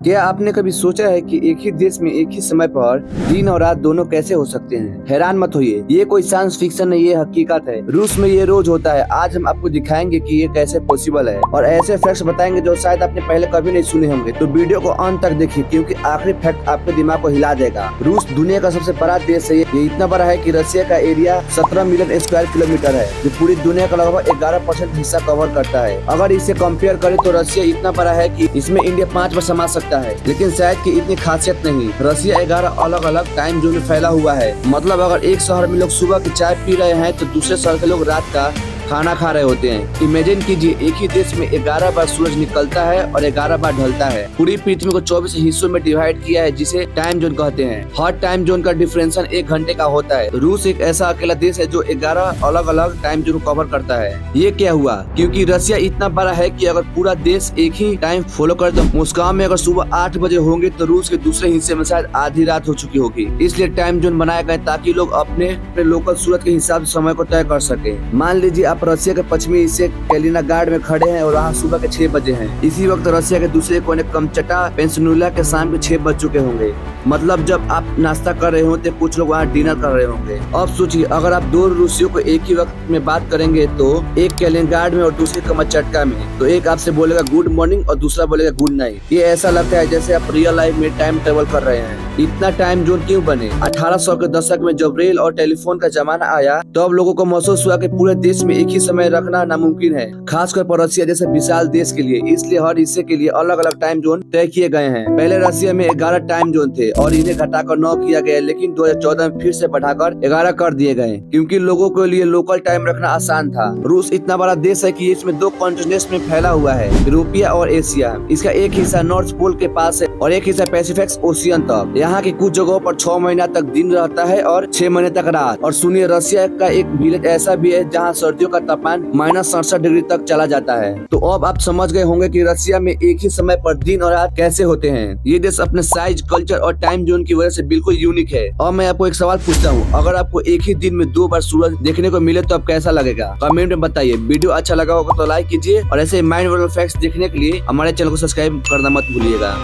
क्या आपने कभी सोचा है कि एक ही देश में एक ही समय पर दिन और रात दोनों कैसे हो सकते हैं? हैरान मत होइए, ये कोई साइंस फिक्शन नहीं, ये हकीकत है। रूस में ये रोज होता है। आज हम आपको दिखाएंगे कि ये कैसे पॉसिबल है और ऐसे फैक्ट्स बताएंगे जो शायद आपने पहले कभी नहीं सुने होंगे। तो वीडियो को अंत तक देखिए क्योंकि आखिरी फैक्ट आपके दिमाग को हिला देगा। रूस दुनिया का सबसे बड़ा देश है। ये इतना बड़ा है कि रशिया का एरिया 17 मिलियन स्क्वायर किलोमीटर है, जो पूरी दुनिया का लगभग 11% हिस्सा कवर करता है। अगर इसे कंपेयर करें तो रशिया इतना बड़ा है कि इसमें इंडिया 5 बार समा सकता है, लेकिन शायद की इतनी खासियत नहीं। रशिया 11 अलग अलग टाइम जोन में फैला हुआ है। मतलब अगर एक शहर में लोग सुबह की चाय पी रहे हैं तो दूसरे शहर के लोग रात का खाना खा रहे होते हैं। इमेजिन कीजिए, एक ही देश में 11 बार सूरज निकलता है और 11 बार ढलता है। पूरी पृथ्वी को 24 हिस्सों में डिवाइड किया है, जिसे टाइम जोन कहते हैं। हर टाइम जोन का डिफरेंशन 1 घंटे का होता है। रूस एक ऐसा अकेला देश है जो 11 अलग अलग टाइम जोन को कवर करता है। ये क्या हुआ? क्योंकि रशिया इतना बड़ा है कि अगर पूरा देश एक ही टाइम फॉलो करे तो मॉस्को में अगर सुबह 8 बजे होंगे तो रूस के दूसरे हिस्से में शायद आधी रात हो चुकी होगी। इसलिए टाइम जोन बनाया गया ताकि लोग अपने लोकल सूरज के हिसाब से समय को तय कर सके। मान लीजिए आप रशिया के पश्चिमी हिस्से कैलिनाग्राड में खड़े हैं और वहाँ सुबह के 6 बजे हैं। इसी वक्त रशिया के दूसरे कोने कमचटा पेंसिनुला के शाम के 6 बज चुके होंगे। मतलब जब आप नाश्ता कर रहे होते कुछ लोग वहाँ डिनर कर रहे होंगे। अब सोचिए, अगर आप दो रूसियों को एक ही वक्त में बात करेंगे तो एक कैलिनाग्राड में और दूसरे कमचटका में, तो एक आपसे बोलेगा गुड मॉर्निंग और दूसरा बोलेगा गुड नाइट। ये ऐसा लगता है जैसे आप रियल लाइफ में टाइम ट्रेवल कर रहे हैं। इतना टाइम जोन क्यों बने? 1800 के दशक में जब रेल और टेलीफोन का जमाना आया तब तो लोगों को महसूस हुआ कि पूरे देश में एक ही समय रखना नामुमकिन है, खासकर पर रशिया जैसे विशाल देश के लिए। इसलिए हर हिस्से के लिए अलग अलग टाइम जोन तय किए गए हैं। पहले रशिया में 11 टाइम जोन थे और इन्हें घटाकर 9 किया गया, लेकिन 2014 में फिर से बढ़ाकर 11 कर दिए गए क्योंकि लोगों के लिए लोकल टाइम रखना आसान था। रूस इतना बड़ा देश है कि इसमें 2 कॉन्टिनेंट्स में फैला हुआ है, यूरोपिया और एशिया। इसका एक हिस्सा नॉर्थ पोल के पास है और एक हिस्सा पैसिफिक ओशियन तक। यहाँ की कुछ जगहों पर 6 महीना तक दिन रहता है और 6 महीने तक रात। और सुनिए, रशिया का एक विलेज ऐसा भी है जहाँ सर्दियों का तापमान -67 डिग्री तक चला जाता है। तो अब आप समझ गए होंगे कि रशिया में एक ही समय पर दिन और रात कैसे होते हैं। ये देश अपने साइज, कल्चर और टाइम जोन की वजह से बिल्कुल यूनिक है। और मैं आपको एक सवाल पूछता हूँ, अगर आपको एक ही दिन में 2 बार सूरज देखने को मिले तो अब कैसा लगेगा? कमेंट में बताइए। वीडियो अच्छा लगा होगा तो लाइक कीजिए और ऐसे माइंड ब्लोइंग फैक्ट्स देखने के लिए हमारे चैनल को सब्सक्राइब करना मत भूलिएगा।